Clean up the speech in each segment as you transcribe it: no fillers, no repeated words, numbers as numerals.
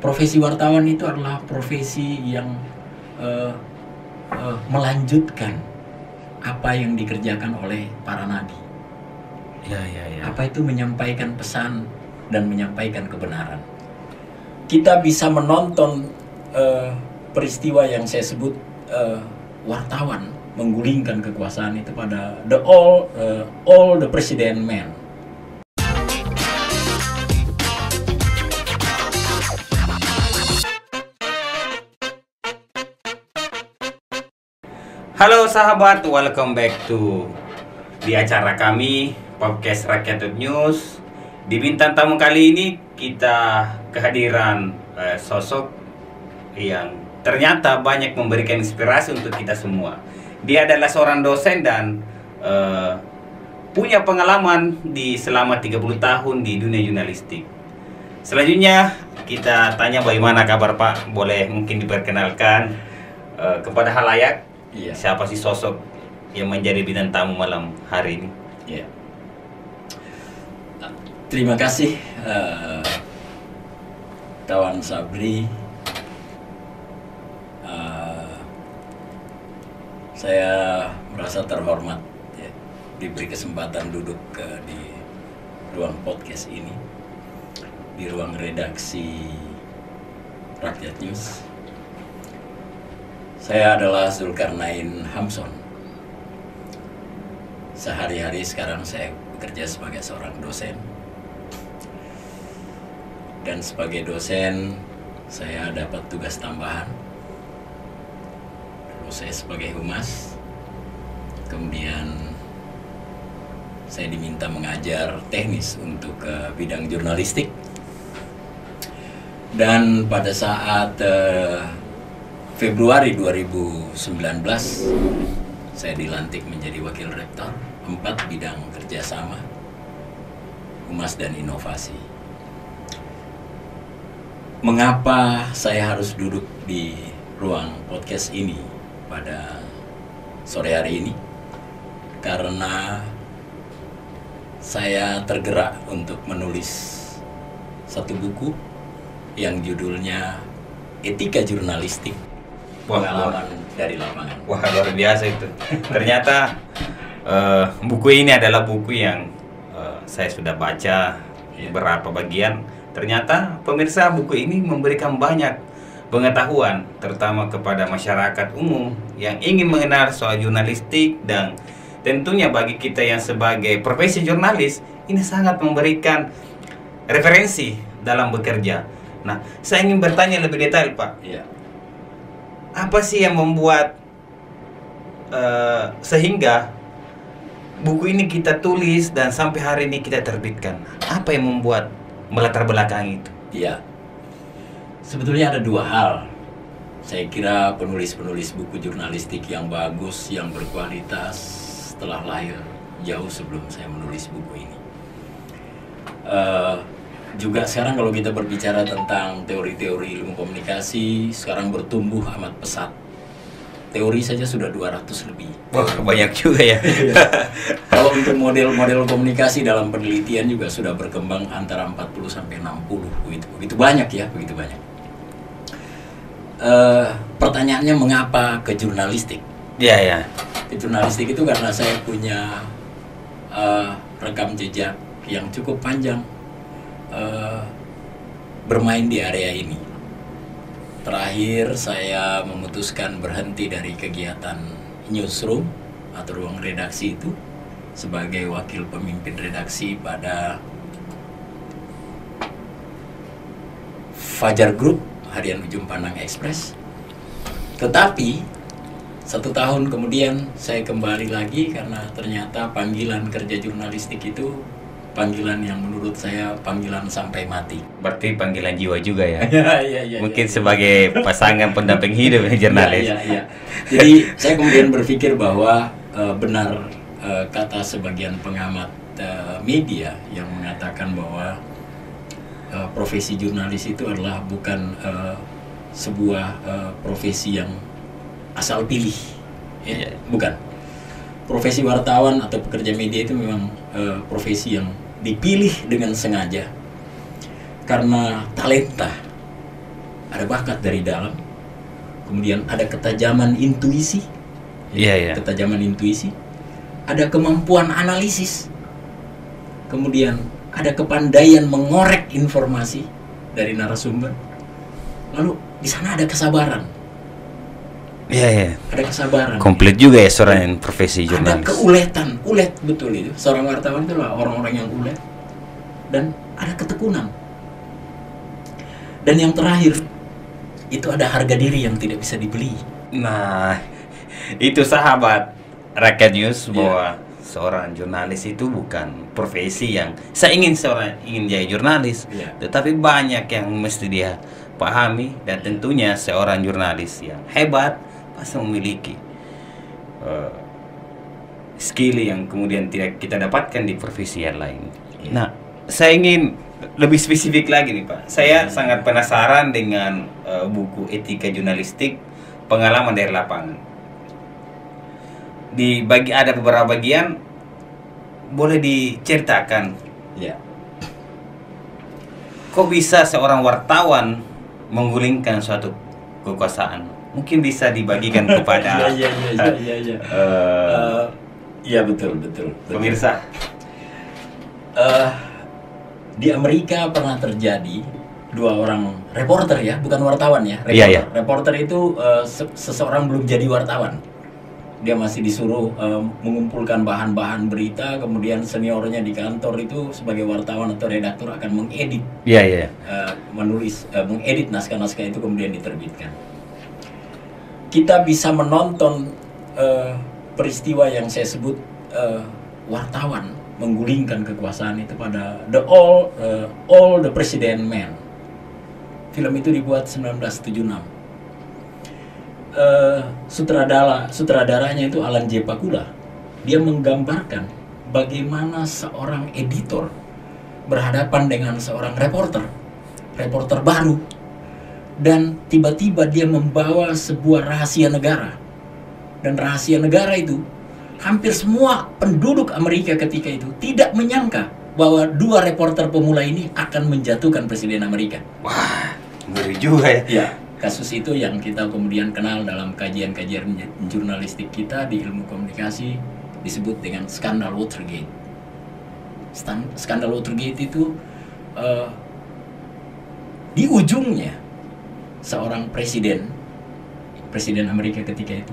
profesi wartawan itu adalah profesi yang melanjutkan apa yang dikerjakan oleh para nabi. Ya. Apa itu menyampaikan pesan dan menyampaikan kebenaran. Kita bisa menonton peristiwa yang saya sebut wartawan menggulingkan kekuasaan itu pada all the president men. Halo sahabat, welcome back to di acara kami podcast Rakyat News. Di bintang tamu kali ini kita kehadiran sosok yang ternyata banyak memberikan inspirasi untuk kita semua. Dia adalah seorang dosen dan punya pengalaman selama 30 tahun di dunia jurnalistik. Selanjutnya kita tanya bagaimana kabar Pak. Boleh mungkin diperkenalkan kepada halayak. Iya. Siapa sih sosok yang menjadi bintang tamu malam hari ini? Iya. Terima kasih kawan Sabri. Saya merasa terhormat ya, diberi kesempatan duduk di ruang podcast ini, di ruang redaksi Rakyat News. Saya adalah Zulkarnain Hamson. Sehari-hari sekarang saya bekerja sebagai seorang dosen. Dan sebagai dosen, saya dapat tugas tambahan. Dulu saya sebagai humas. Kemudian saya diminta mengajar teknis untuk bidang jurnalistik. Dan pada saat Februari 2019 saya dilantik menjadi wakil rektor 4 bidang kerjasama, humas dan inovasi. Mengapa saya harus duduk di ruang podcast ini pada sore hari ini? Karena saya tergerak untuk menulis satu buku yang judulnya Etika Jurnalistik, Pengalaman dari Lapangan. Wah, luar biasa itu. Ternyata buku ini adalah buku yang saya sudah baca beberapa bagian. Ternyata pemirsa, buku ini memberikan banyak pengetahuan, terutama kepada masyarakat umum yang ingin mengenal soal jurnalistik, dan tentunya bagi kita yang sebagai profesi jurnalis ini sangat memberikan referensi dalam bekerja. Nah, saya ingin bertanya lebih detail, Pak. Iya. Apa sih yang membuat sehingga buku ini kita tulis dan sampai hari ini kita terbitkan? Apa yang membuat melatar belakang itu? Iya. Sebetulnya ada 2 hal. Saya kira penulis-penulis buku jurnalistik yang bagus, yang berkualitas telah lahir jauh sebelum saya menulis buku ini. Juga sekarang kalau kita berbicara tentang teori-teori ilmu komunikasi, sekarang bertumbuh amat pesat. Teori saja sudah 200 lebih. Wah, banyak juga ya. Kalau untuk model-model komunikasi dalam penelitian juga sudah berkembang antara 40 sampai 60. Begitu banyak ya, begitu banyak. Pertanyaannya mengapa ke jurnalistik? Iya. Ke jurnalistik itu karena saya punya rekam jejak yang cukup panjang bermain di area ini. Terakhir saya memutuskan berhenti dari kegiatan newsroom atau ruang redaksi itu sebagai wakil pemimpin redaksi pada Fajar Group, Harian Ujung Pandang Express. Tetapi 1 tahun kemudian saya kembali lagi karena ternyata panggilan kerja jurnalistik itu panggilan yang menurut saya panggilan sampai mati. Berarti panggilan jiwa juga ya? Iya. Mungkin sebagai pasangan pendamping hidup jurnalis. Iya. Jadi saya kemudian berpikir bahwa benar kata sebagian pengamat media yang mengatakan bahwa profesi jurnalis itu adalah bukan sebuah profesi yang asal pilih, ya, bukan. Profesi wartawan atau pekerja media itu memang profesi yang dipilih dengan sengaja karena talenta ada bakat dari dalam, kemudian ada ketajaman intuisi, ketajaman intuisi, ada kemampuan analisis, kemudian ada kepandaian mengorek informasi dari narasumber, lalu di sana ada kesabaran. Ada kesabaran. Komplit juga ya seorang profesi jurnalis. Ada keuletan, ulet betul itu. Seorang wartawan itu lah orang-orang yang ulet, dan ada ketekunan. Dan yang terakhir itu ada harga diri yang tidak bisa dibeli. Nah, itu sahabat Rakyat News bahwa seorang jurnalis itu bukan profesi yang saya ingin jadi jurnalis, tetapi banyak yang mesti dia pahami, dan tentunya seorang jurnalis yang hebat pasti memiliki skill yang kemudian tidak kita dapatkan di profesi yang lain. Nah, saya ingin lebih spesifik lagi nih Pak. Saya sangat penasaran dengan buku Etika Jurnalistik, Pengalaman dari Lapangan. Ada beberapa bagian, boleh diceritakan kok bisa seorang wartawan menggulingkan suatu kekuasaan? Mungkin bisa dibagikan kepada betul pemirsa. Di Amerika pernah terjadi dua orang reporter, ya, bukan wartawan ya. Reporter itu seseorang belum jadi wartawan. Dia masih disuruh mengumpulkan bahan-bahan berita, kemudian seniornya di kantor itu sebagai wartawan atau redaktur akan mengedit, mengedit naskah-naskah itu kemudian diterbitkan. Kita bisa menonton peristiwa yang saya sebut wartawan menggulingkan kekuasaan itu pada All the President Men. Film itu dibuat 1976. Sutradaranya itu Alan J. Pakula. Dia menggambarkan bagaimana seorang editor berhadapan dengan seorang reporter baru, dan tiba-tiba dia membawa sebuah rahasia negara, dan rahasia negara itu hampir semua penduduk Amerika ketika itu tidak menyangka bahwa dua reporter pemula ini akan menjatuhkan Presiden Amerika. Wah, ngeri juga ya. Kasus itu yang kita kemudian kenal dalam kajian-kajian jurnalistik kita di ilmu komunikasi disebut dengan skandal Watergate. Skandal Watergate itu di ujungnya seorang presiden Amerika ketika itu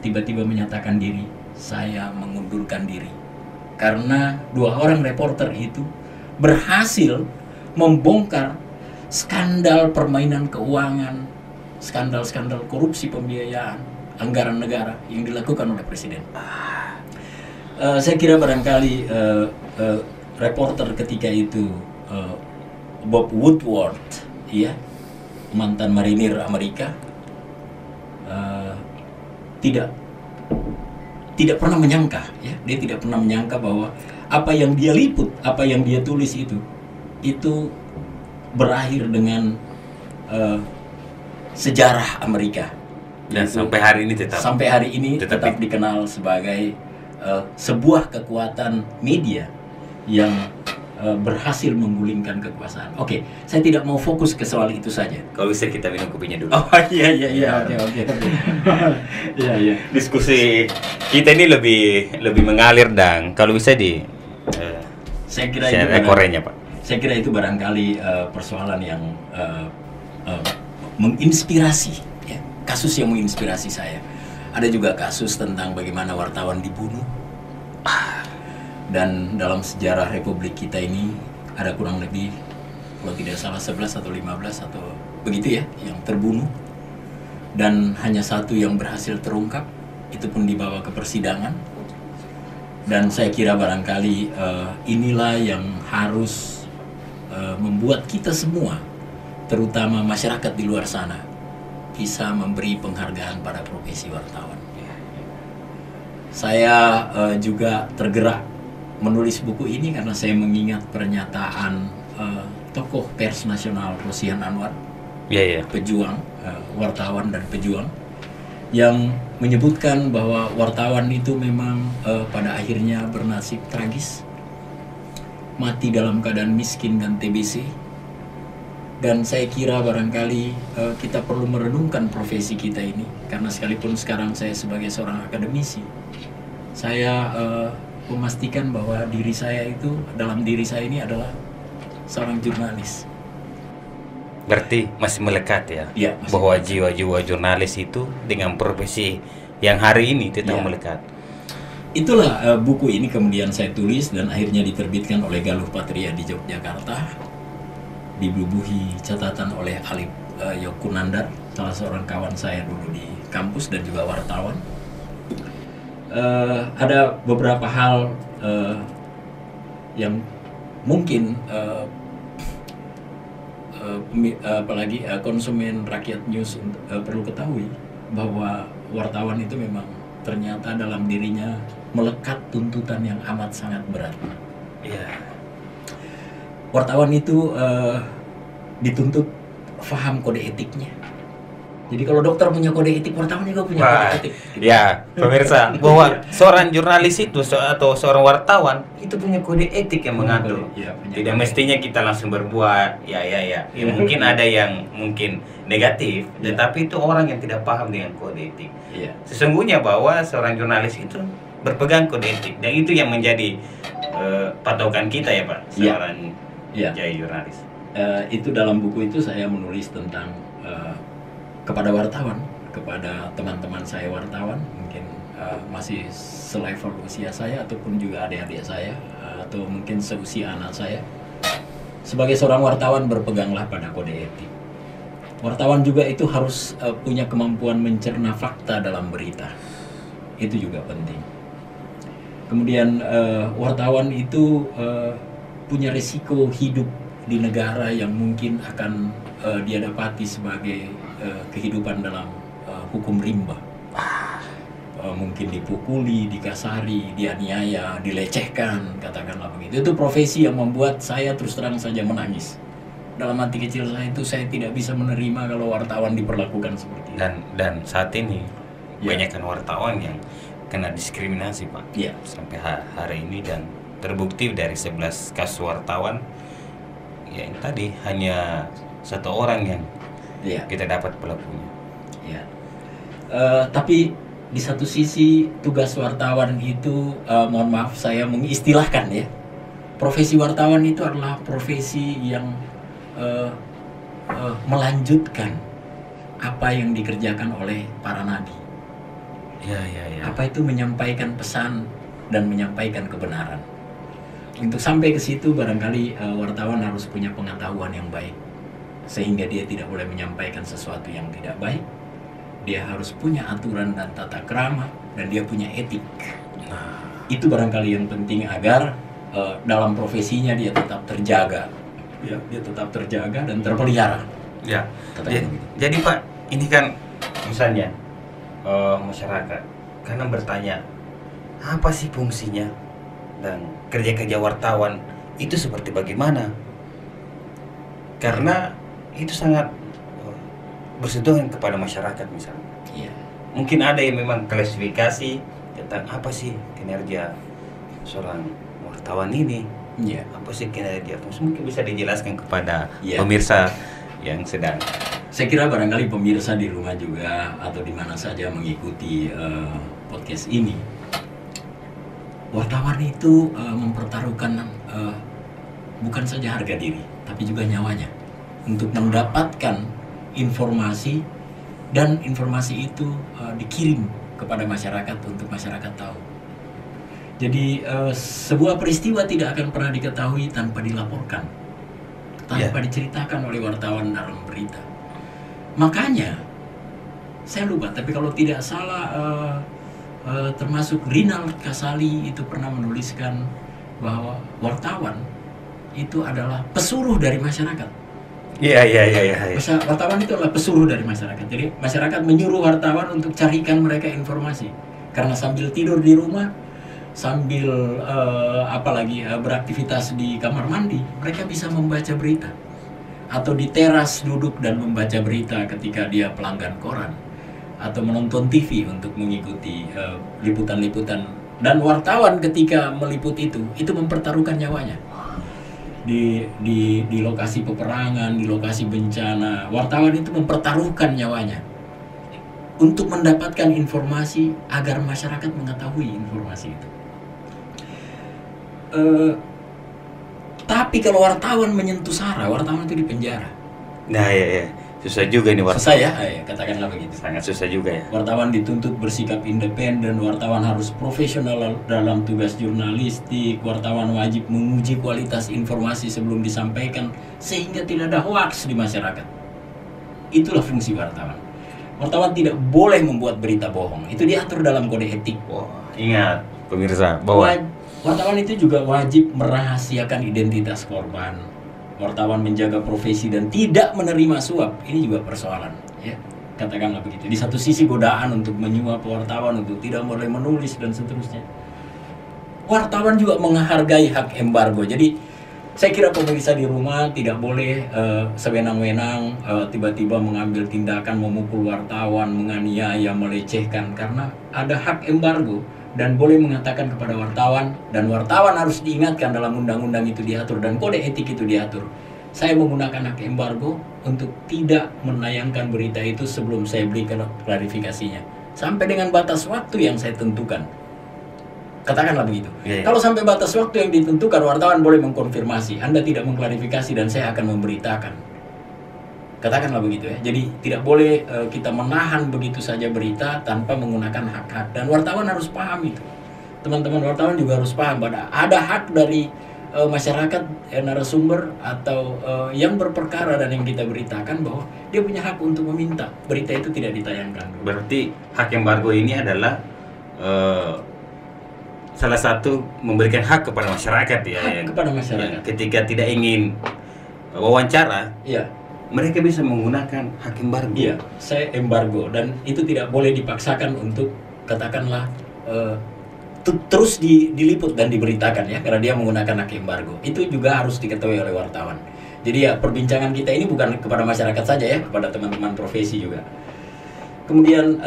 tiba-tiba menyatakan diri, saya mengundurkan diri, karena dua orang reporter itu berhasil membongkar skandal permainan keuangan, skandal korupsi pembiayaan anggaran negara yang dilakukan oleh presiden. Saya kira barangkali reporter ketika itu Bob Woodward, mantan marinir Amerika, tidak pernah menyangka, dia tidak pernah menyangka bahwa apa yang dia liput, apa yang dia tulis itu berakhir dengan sejarah Amerika, dan sampai hari ini tetap dikenal sebagai sebuah kekuatan media yang berhasil menggulingkan kekuasaan. Oke, saya tidak mau fokus ke soal itu saja. Kalau bisa kita minum kopinya dulu. Oh iya. Oke. Iya. Diskusi kita ini lebih mengalir, dan kalau bisa saya kira itu rekornya, Pak. Saya kira itu barangkali persoalan yang menginspirasi, ya. Kasus yang menginspirasi saya. Ada juga kasus tentang bagaimana wartawan dibunuh. Dan dalam sejarah Republik kita ini ada kurang lebih, kalau tidak salah 11 atau 15 atau begitu ya, yang terbunuh. Dan hanya satu yang berhasil terungkap, itu pun dibawa ke persidangan. Dan saya kira barangkali inilah yang harus membuat kita semua, terutama masyarakat di luar sana, bisa memberi penghargaan pada profesi wartawan. Saya juga tergerak menulis buku ini karena saya mengingat pernyataan tokoh pers nasional Rosihan Anwar, pejuang, wartawan dan pejuang, yang menyebutkan bahwa wartawan itu memang pada akhirnya bernasib tragis, mati dalam keadaan miskin dan TBC, Dan saya kira barangkali kita perlu merenungkan profesi kita ini, karena sekalipun sekarang saya sebagai seorang akademisi, saya memastikan bahwa diri saya itu, dalam diri saya ini adalah seorang jurnalis. Berarti masih melekat ya, Ya, bahwa jiwa-jiwa jurnalis itu dengan profesi yang hari ini tetap Ya. melekat. Itulah buku ini kemudian saya tulis dan akhirnya diterbitkan oleh Galuh Patria di Yogyakarta, dibubuhi catatan oleh Alip Yokunandar, salah seorang kawan saya dulu di kampus dan juga wartawan. Ada beberapa hal yang mungkin apalagi konsumen rakyat news perlu ketahui, bahwa wartawan itu memang ternyata dalam dirinya melekat tuntutan yang amat sangat berat. Iya. Wartawan itu dituntut faham kode etiknya. Jadi kalau dokter punya kode etik, wartawan juga punya kode etik. Ya, pemirsa, bahwa seorang jurnalis itu atau seorang wartawan itu punya kode etik yang mengatur. Ya, Tidak mestinya kita langsung berbuat, ya. Mungkin ada yang mungkin negatif, Ya. tetapi itu orang yang tidak paham dengan kode etik. Iya. Sesungguhnya bahwa seorang jurnalis itu berpegang kode etik, dan itu yang menjadi patokan kita ya Pak, Ya. seorang Ya. jaya jurnalis. Itu dalam buku itu saya menulis tentang kepada wartawan, kepada teman-teman saya wartawan, mungkin masih selevel usia saya ataupun juga adik-adik saya atau mungkin seusia anak saya. Sebagai seorang wartawan, berpeganglah pada kode etik. Wartawan juga itu harus punya kemampuan mencerna fakta dalam berita. Itu juga penting. Kemudian wartawan itu punya risiko hidup di negara yang mungkin akan dia dapati sebagai kehidupan dalam hukum rimba. Mungkin dipukuli, dikasari, dianiaya, dilecehkan, katakanlah begitu. Itu profesi yang membuat saya terus terang saja menangis. Dalam hati kecil saya itu, saya tidak bisa menerima kalau wartawan diperlakukan seperti itu. Dan saat ini Ya. banyakkan wartawan yang kena diskriminasi Pak. Ya. Sampai hari ini, dan terbukti dari 11 kasus wartawan, ya yang tadi hanya satu orang yang Ya. kita dapat pelakunya. Ya. Tapi di satu sisi tugas wartawan itu, mohon maaf saya mengistilahkan ya, profesi wartawan itu adalah profesi yang melanjutkan apa yang dikerjakan oleh para nabi. Ya. Apa itu menyampaikan pesan dan menyampaikan kebenaran. Untuk sampai ke situ barangkali wartawan harus punya pengetahuan yang baik, sehingga dia tidak boleh menyampaikan sesuatu yang tidak baik. Dia harus punya aturan dan tata krama, dan dia punya etik. Nah, Itu barangkali yang penting agar dalam profesinya dia tetap terjaga. Ya, dia tetap terjaga dan terpelihara. ya. Katakan begitu. Jadi Pak, ini kan misalnya masyarakat karena bertanya apa sih fungsinya dan kerja-kerja wartawan itu seperti bagaimana? Karena itu sangat bersentuhan kepada masyarakat misalnya. Iya. Mungkin ada yang memang klasifikasi tentang apa sih kinerja seorang wartawan ini, Iya. apa sih kinerja, mungkin bisa dijelaskan kepada Ya. pemirsa yang sedang. Saya kira barangkali pemirsa di rumah juga atau di mana saja mengikuti podcast ini, wartawan itu mempertaruhkan bukan saja harga diri, tapi juga nyawanya untuk mendapatkan informasi, dan informasi itu dikirim kepada masyarakat untuk masyarakat tahu. Jadi sebuah peristiwa tidak akan pernah diketahui tanpa dilaporkan, tanpa diceritakan oleh wartawan dalam berita. Makanya saya lupa, tapi kalau tidak salah termasuk Rinald Kasali itu pernah menuliskan bahwa wartawan itu adalah pesuruh dari masyarakat. Iya. Wartawan itu adalah pesuruh dari masyarakat. Jadi masyarakat menyuruh wartawan untuk carikan mereka informasi. Karena sambil tidur di rumah, sambil apalagi beraktivitas di kamar mandi, mereka bisa membaca berita. Atau di teras duduk dan membaca berita ketika dia pelanggan koran, atau menonton TV untuk mengikuti liputan-liputan. Dan wartawan ketika meliput itu mempertaruhkan nyawanya. di lokasi peperangan, di lokasi bencana, wartawan itu mempertaruhkan nyawanya untuk mendapatkan informasi agar masyarakat mengetahui informasi itu. Tapi kalau wartawan menyentuh SARA, wartawan itu dipenjara. Nah ya, susah juga ini wartawan. Susah ya, katakanlah begitu. Sangat susah juga ya. Wartawan dituntut bersikap independen, wartawan harus profesional dalam tugas jurnalistik, wartawan wajib menguji kualitas informasi sebelum disampaikan sehingga tidak ada hoaks di masyarakat. Itulah fungsi wartawan. Wartawan tidak boleh membuat berita bohong. Itu diatur dalam kode etik. Wah, ingat pemirsa bahwa wartawan itu juga wajib merahasiakan identitas korban. Wartawan menjaga profesi dan tidak menerima suap. Ini juga persoalan, ya. Katakanlah begitu. Di satu sisi godaan untuk menyuap wartawan, untuk tidak boleh menulis dan seterusnya. Wartawan juga menghargai hak embargo. Jadi saya kira pemirsa di rumah tidak boleh sewenang-wenang tiba-tiba mengambil tindakan memukul wartawan, menganiaya, melecehkan karena ada hak embargo. Dan boleh mengatakan kepada wartawan, dan wartawan harus diingatkan dalam undang-undang itu diatur dan kode etik itu diatur. Saya menggunakan hak embargo untuk tidak menayangkan berita itu sebelum saya berikan klarifikasinya sampai dengan batas waktu yang saya tentukan. Katakanlah begitu. Kalau sampai batas waktu yang ditentukan, wartawan boleh mengkonfirmasi, Anda tidak mengklarifikasi dan saya akan memberitakan. Katakanlah begitu ya. Jadi tidak boleh kita menahan begitu saja berita tanpa menggunakan hak-hak. Dan wartawan harus paham itu. Teman-teman wartawan juga harus paham bahwa ada hak dari masyarakat, narasumber atau yang berperkara dan yang kita beritakan bahwa dia punya hak untuk meminta berita itu tidak ditayangkan. Berarti hak embargo ini adalah salah satu memberikan hak kepada masyarakat ya. Hak kepada masyarakat. Ya, ketika tidak ingin wawancara, ya, mereka bisa menggunakan hak embargo. Iya, saya embargo dan itu tidak boleh dipaksakan untuk katakanlah terus diliput dan diberitakan ya karena dia menggunakan hak embargo. Itu juga harus diketahui oleh wartawan. Jadi ya perbincangan kita ini bukan kepada masyarakat saja ya, kepada teman-teman profesi juga. Kemudian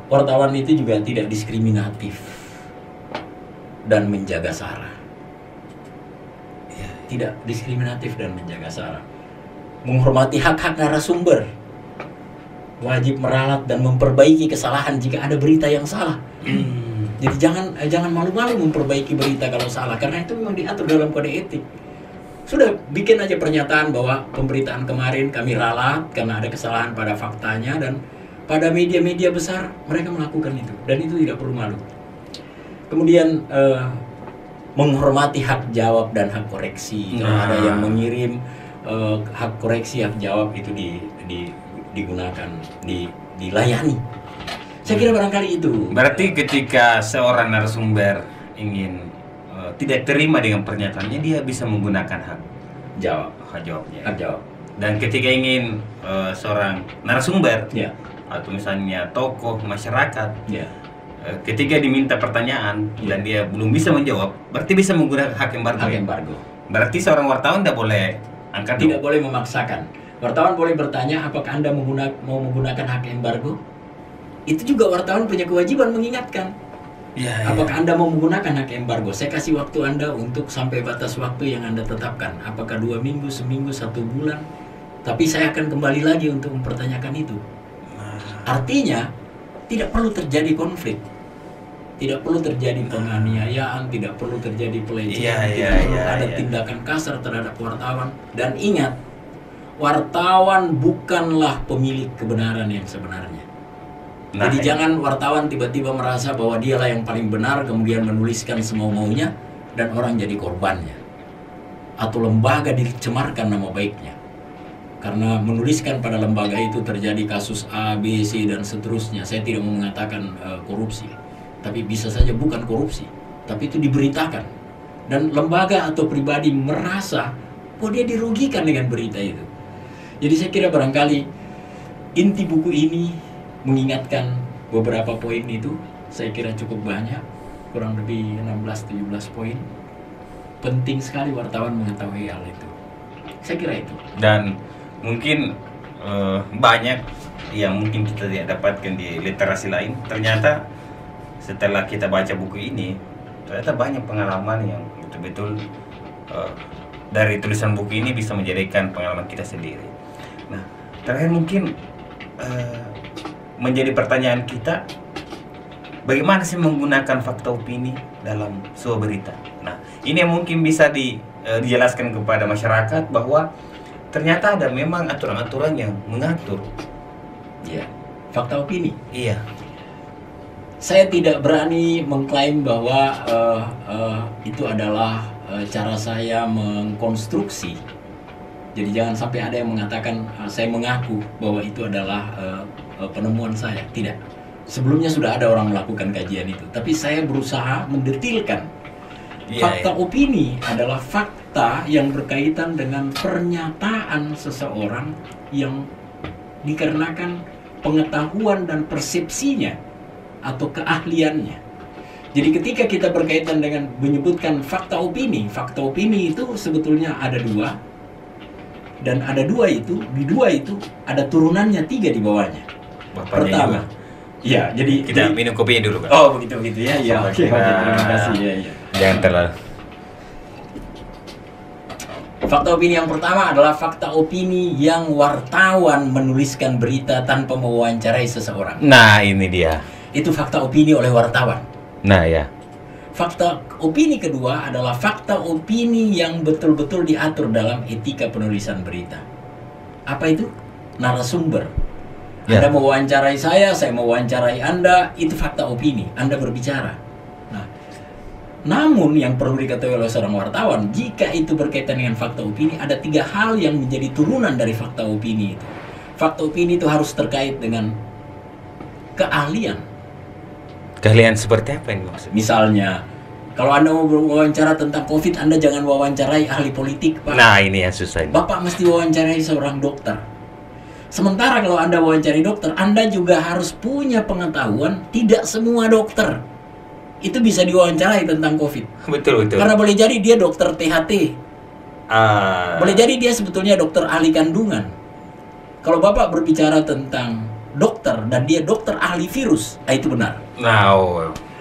wartawan itu juga tidak diskriminatif dan menjaga SARA. Ya, tidak diskriminatif dan menjaga SARA. Menghormati hak-hak narasumber, wajib meralat dan memperbaiki kesalahan jika ada berita yang salah. Jadi jangan malu-malu memperbaiki berita kalau salah karena itu memang diatur dalam kode etik. Sudah bikin aja pernyataan bahwa pemberitaan kemarin kami ralat karena ada kesalahan pada faktanya dan pada media-media besar mereka melakukan itu dan itu tidak perlu malu. Kemudian menghormati hak jawab dan hak koreksi. Kalau ada yang mengirim hak koreksi, hak jawab itu digunakan, dilayani. Saya kira barangkali itu. Berarti ketika seorang narasumber ingin tidak terima dengan pernyataannya, dia bisa menggunakan hak jawabnya. Hak jawab. Dan ketika ingin seorang narasumber ya, atau misalnya tokoh masyarakat, ya, ketika diminta pertanyaan dan dia belum bisa menjawab, berarti bisa menggunakan hak embargo. Hak embargo. Berarti seorang wartawan tidak boleh tidak boleh memaksakan. Wartawan boleh bertanya apakah Anda mau menggunakan hak embargo. Itu juga wartawan punya kewajiban mengingatkan. Apakah Anda mau menggunakan hak embargo? Saya kasih waktu Anda untuk sampai batas waktu yang Anda tetapkan. Apakah 2 minggu, seminggu, 1 bulan? Tapi saya akan kembali lagi untuk mempertanyakan itu. Artinya tidak perlu terjadi konflik. Tidak perlu terjadi penganiayaan, tidak perlu terjadi pelecehan, tidak perlu ada tindakan kasar terhadap wartawan. Dan ingat, wartawan bukanlah pemilik kebenaran yang sebenarnya. Jadi jangan wartawan tiba-tiba merasa bahwa dialah yang paling benar, kemudian menuliskan semau-maunya, dan orang jadi korbannya. Atau lembaga dicemarkan nama baiknya. Karena menuliskan pada lembaga itu terjadi kasus A, B, C, dan seterusnya. Saya tidak mau mengatakan korupsi. Tapi bisa saja bukan korupsi, tapi itu diberitakan. Dan lembaga atau pribadi merasa bahwa dia dirugikan dengan berita itu. Jadi saya kira barangkali inti buku ini mengingatkan beberapa poin itu. Saya kira cukup banyak, kurang lebih 16-17 poin. Penting sekali wartawan mengetahui hal itu. Saya kira itu. Dan mungkin banyak yang mungkin kita tidak dapatkan di literasi lain. Ternyata setelah kita baca buku ini, ternyata banyak pengalaman yang betul-betul dari tulisan buku ini bisa menjadikan pengalaman kita sendiri. Nah, terakhir mungkin menjadi pertanyaan kita, bagaimana sih menggunakan fakta opini dalam sebuah berita? Nah, ini yang mungkin bisa dijelaskan kepada masyarakat bahwa ternyata ada memang aturan-aturan yang mengatur. Ya, fakta opini. Iya. Saya tidak berani mengklaim bahwa itu adalah cara saya mengkonstruksi. Jadi jangan sampai ada yang mengatakan saya mengaku bahwa itu adalah penemuan saya. Tidak. Sebelumnya sudah ada orang melakukan kajian itu, tapi saya berusaha mendetilkan. Fakta opini adalah fakta yang berkaitan dengan pernyataan seseorang yang dikarenakan pengetahuan dan persepsinya atau keahliannya. Jadi ketika kita berkaitan dengan menyebutkan fakta opini itu sebetulnya ada dua. Dan ada dua itu, di dua itu ada turunannya 3 di bawahnya. Pertama, ya, jadi kita minum kopinya dulu, Pak. Oh, begitu ya. Ya, oke, terima kasih ya. Jangan terlalu. Fakta opini yang pertama adalah fakta opini yang wartawan menuliskan berita tanpa mewawancarai seseorang. Nah, ini dia. Itu fakta opini oleh wartawan. Nah, ya. Fakta opini kedua adalah fakta opini yang betul-betul diatur dalam etika penulisan berita. Apa itu? Narasumber. Ya. Anda mewawancarai saya mewawancarai Anda, itu fakta opini. Anda berbicara. Nah, namun yang perlu diketahui oleh seorang wartawan, jika itu berkaitan dengan fakta opini, ada 3 hal yang menjadi turunan dari fakta opini itu. Fakta opini itu harus terkait dengan keahlian. Keahlian seperti apa ini maksudnya? Misalnya, kalau Anda mau wawancara tentang COVID, Anda jangan wawancarai ahli politik, Pak. Nah, ini yang susah ini. Bapak mesti wawancarai seorang dokter. Sementara kalau Anda wawancari dokter, Anda juga harus punya pengetahuan. Tidak semua dokter itu bisa diwawancarai tentang COVID. Betul. Karena boleh jadi dia dokter THT. Boleh jadi dia sebetulnya dokter ahli kandungan. Kalau Bapak berbicara tentang dokter dan dia dokter ahli virus, itu benar. Nah,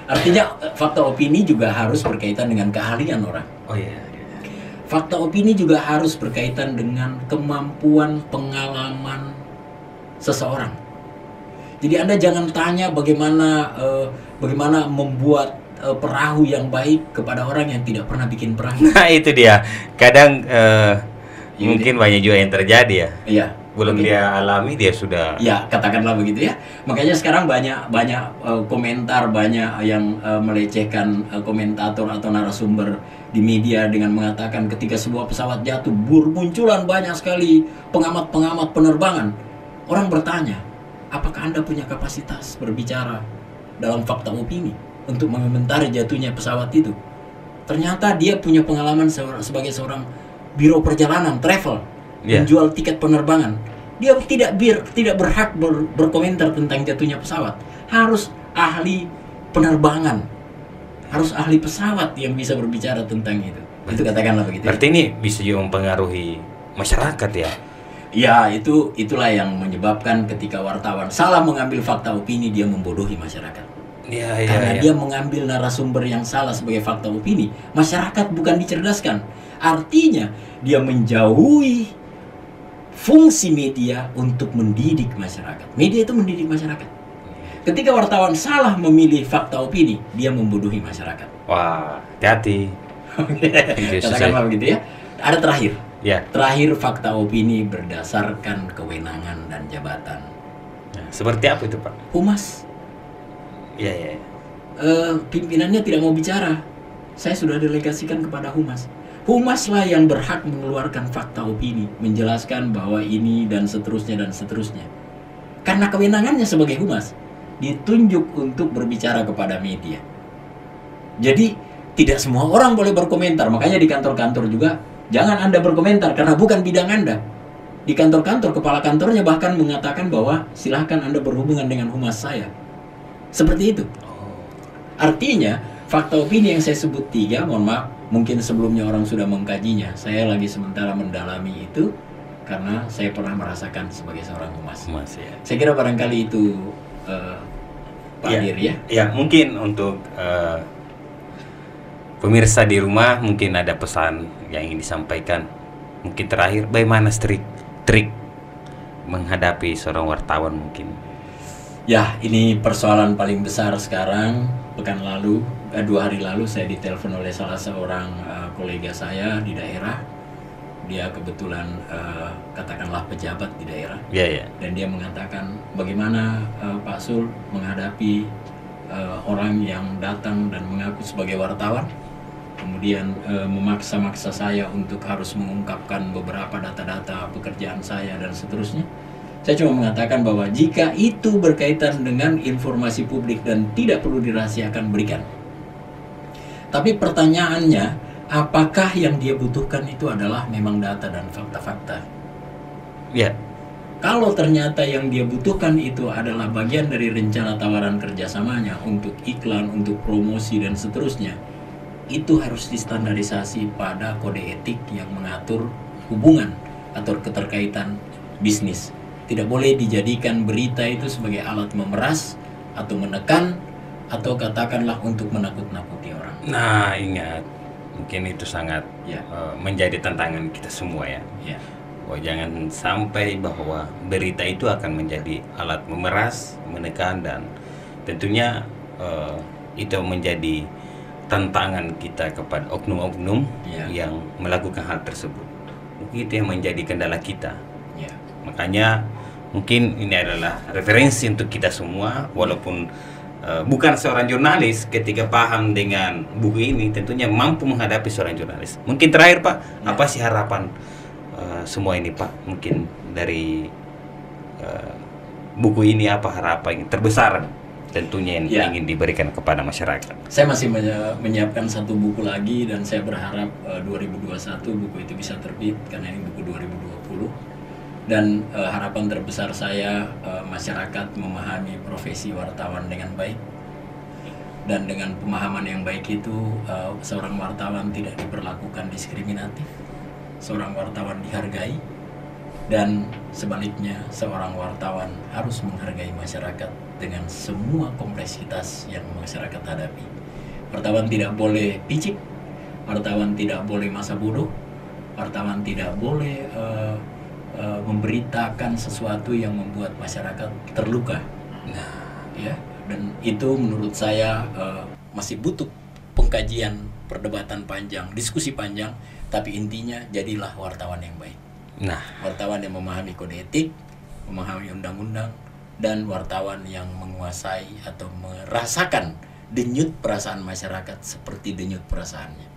Artinya fakta opini juga harus berkaitan dengan keahlian orang. Oh iya. Fakta opini juga harus berkaitan dengan kemampuan pengalaman seseorang. Jadi Anda jangan tanya bagaimana membuat perahu yang baik kepada orang yang tidak pernah bikin perahu. Nah, itu dia. Kadang mungkin banyak juga yang terjadi ya. Iya. Belum dia alami, dia sudah. Ya, katakanlah begitu ya. Makanya sekarang banyak komentar, banyak yang melecehkan komentator atau narasumber di media dengan mengatakan ketika sebuah pesawat jatuh, bermunculan banyak sekali pengamat-pengamat penerbangan. Orang bertanya, apakah Anda punya kapasitas berbicara dalam fakta opini untuk mengomentari jatuhnya pesawat itu? Ternyata dia punya pengalaman sebagai seorang biro perjalanan, travel. Menjual tiket penerbangan. Dia tidak berhak berkomentar tentang jatuhnya pesawat. Harus ahli penerbangan, harus ahli pesawat yang bisa berbicara tentang itu. Itu katakanlah begitu. Berarti ini bisa juga mempengaruhi masyarakat ya? Ya, itulah yang menyebabkan ketika wartawan salah mengambil fakta opini, dia membodohi masyarakat. Karena dia mengambil narasumber yang salah sebagai fakta opini, masyarakat bukan dicerdaskan. Artinya dia menjauhi fungsi media untuk mendidik masyarakat. Media itu mendidik masyarakat. Ketika wartawan salah memilih fakta opini, dia membodohi masyarakat. Wah, hati-hati. Katakanlah begitu ya. Ada terakhir. Ya. Terakhir, fakta opini berdasarkan kewenangan dan jabatan. Nah, seperti apa itu, Pak? Humas. Iya. Pimpinannya tidak mau bicara. Saya sudah delegasikan kepada Humas. Humaslah yang berhak mengeluarkan fakta opini, menjelaskan bahwa ini dan seterusnya. Karena kewenangannya sebagai humas, ditunjuk untuk berbicara kepada media. Jadi tidak semua orang boleh berkomentar. Makanya di kantor-kantor juga jangan Anda berkomentar karena bukan bidang Anda. Di kantor-kantor, kepala kantornya bahkan mengatakan bahwa silahkan Anda berhubungan dengan humas saya. Seperti itu. Artinya fakta opini yang saya sebut 3, mohon maaf, mungkin sebelumnya orang sudah mengkajinya. Saya lagi sementara mendalami itu karena saya pernah merasakan sebagai seorang humas. Ya. Saya kira barangkali itu Pak Dir ya. Ya, mungkin untuk pemirsa di rumah mungkin ada pesan yang ingin disampaikan? Mungkin terakhir, bagaimana trik menghadapi seorang wartawan mungkin? Ya, ini persoalan paling besar sekarang. Pekan lalu, 2 hari lalu saya ditelepon oleh salah seorang kolega saya di daerah. Dia kebetulan katakanlah pejabat di daerah. Dan dia mengatakan bagaimana Pak Sul menghadapi orang yang datang dan mengaku sebagai wartawan, kemudian memaksa-maksa saya untuk harus mengungkapkan beberapa data-data pekerjaan saya dan seterusnya. Saya cuma mengatakan bahwa jika itu berkaitan dengan informasi publik dan tidak perlu dirahasiakan, berikan. Tapi pertanyaannya, apakah yang dia butuhkan itu adalah memang data dan fakta-fakta? Ya. Kalau ternyata yang dia butuhkan itu adalah bagian dari rencana tawaran kerjasamanya untuk iklan, untuk promosi dan seterusnya, itu harus distandarisasi pada kode etik yang mengatur hubungan atau keterkaitan bisnis. Tidak boleh dijadikan berita itu sebagai alat memeras atau menekan atau katakanlah untuk menakut-nakuti orang. Nah, ingat, mungkin itu sangat menjadi tantangan kita semua ya. Jangan sampai bahwa berita itu akan menjadi alat memeras, menekan, dan tentunya itu menjadi tantangan kita kepada oknum-oknum yang melakukan hal tersebut. Mungkin itu yang menjadi kendala kita. Makanya mungkin ini adalah referensi untuk kita semua, walaupun bukan seorang jurnalis, ketika paham dengan buku ini tentunya mampu menghadapi seorang jurnalis. Mungkin terakhir Pak, apa sih harapan semua ini Pak? Mungkin dari buku ini apa harapan terbesar tentunya yang ingin diberikan kepada masyarakat? Saya masih menyiapkan satu buku lagi dan saya berharap 2021 buku itu bisa terbit karena ini buku 2020. Dan harapan terbesar saya masyarakat memahami profesi wartawan dengan baik. Dan dengan pemahaman yang baik itu seorang wartawan tidak diperlakukan diskriminatif. Seorang wartawan dihargai, dan sebaliknya seorang wartawan harus menghargai masyarakat dengan semua kompleksitas yang masyarakat hadapi. Wartawan tidak boleh picik, wartawan tidak boleh masa bodoh, wartawan tidak boleh memberitakan sesuatu yang membuat masyarakat terluka. Dan itu menurut saya masih butuh pengkajian, perdebatan panjang, diskusi panjang. Tapi intinya, jadilah wartawan yang baik. Wartawan yang memahami kode etik, memahami undang-undang, dan wartawan yang menguasai atau merasakan denyut perasaan masyarakat seperti denyut perasaannya.